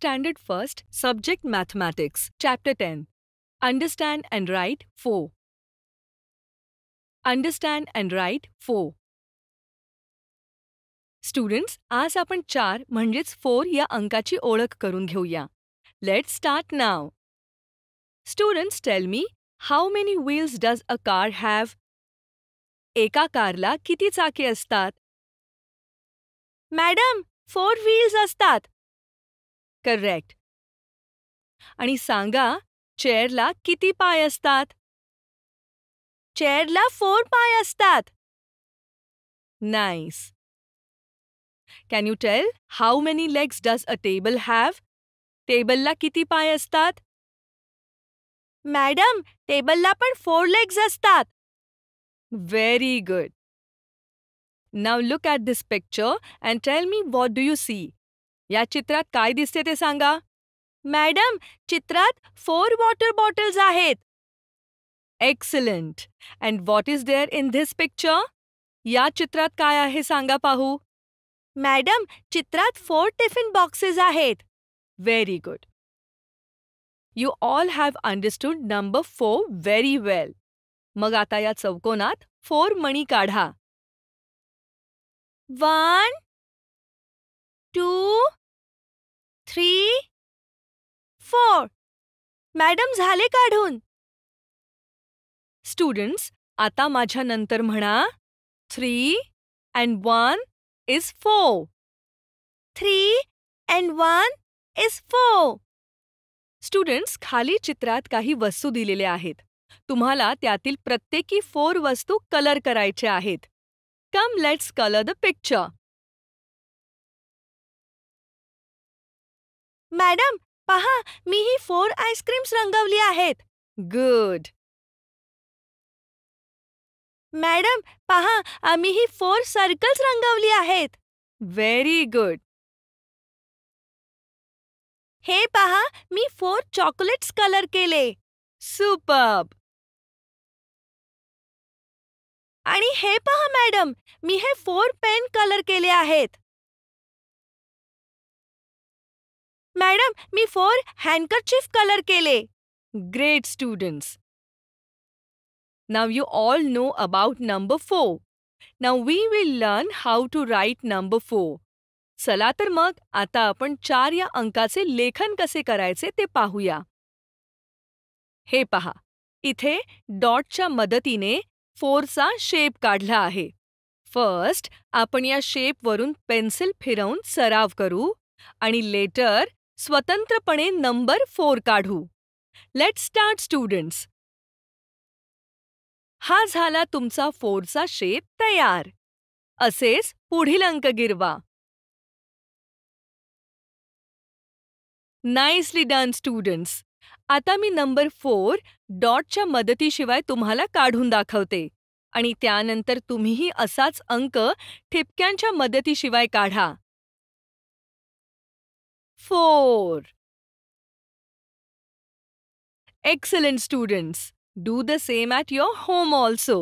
Standard First, Subject Mathematics, Chapter 10. Understand and write 4. Understand and write 4. Students, आज आपण 4 म्हणजेच 4 या अंकाची ओळख करून घेऊया. Let's start now. Students, tell me, how many wheels does a car have? एका कारला किती चाके असतात? मॅडम, 4 व्हील्स असतात. करेक्ट. आणि सांगा, चेअरला किती पाय असतात? चेअरला 4 पाय असतात. Nice. Can you tell how many legs does a table have? टेबलला किती पाय असतात? मॅडम, टेबलला पण 4 लेग्स असतात. Very good. Now look at this picture and tell me what do you see? या चित्रात काय दिसते ते सांगा. मॅडम, चित्रात 4 वॉटर बॉटल्स आहेत. Excellent. And what is there in this picture? या चित्रात काय आहे सांगा पाहू. मॅडम, चित्रात 4 टिफिन बॉक्सेस आहेत. Very good. You all have understood number 4 very well. मग आता या चौकोनात 4 मणी काढा. 1 2 3 4. मॅडम, झाले काढून. स्टुडंट्स, आता माझ्या नंतर म्हणा. 3 and 1 is 4. 3 and 1 is 4. Students, खाली चित्रात काही वस्तू दिलेल्या आहेत. तुम्हाला त्यातील प्रत्येकी 4 वस्तू कलर करायच्या आहेत. Come let's colour the picture. Madam, पहा, मी ही 4 आईस्क्रीम्स रंगवली आहेत. गुड. मॅडम, पहा, मी ही 4 सर्कल्स रंगवली आहेत. Very good. हे पहा, मी 4 चॉकलेट्स कलर केले. सुपर्ब. आणि हे पहा मॅडम, मी हे 4 पेन कलर केले आहेत. मॅडम, मी 4 हँडकरचीफ कलर केले. Great students. Now you all know about number 4. Now we will learn how to write number 4. चला तर मग आता आपण 4 या अंकाचे लेखन कसे करायचे ते पाहूया. हे पहा, इथे डॉटच्या मदतीने 4चा शेप काढला आहे. फर्स्ट आपण या शेपवरून पेन्सिल फिरवून सराव करू आणि लेटर स्वतंत्रपणे नंबर 4 काढू. Let's start students. हा झाला तुमचा 4चा शेप तयार. असेच पुढील अंक गिरवा. Nicely done students. आता मी नंबर 4 डॉटच्या मदतीशिवाय तुम्हाला काढून दाखवते आणि त्यानंतर तुम्हीही असाच अंक ठिपक्यांच्या मदतीशिवाय काढा. 4. Excellent students. Do the same at your home also.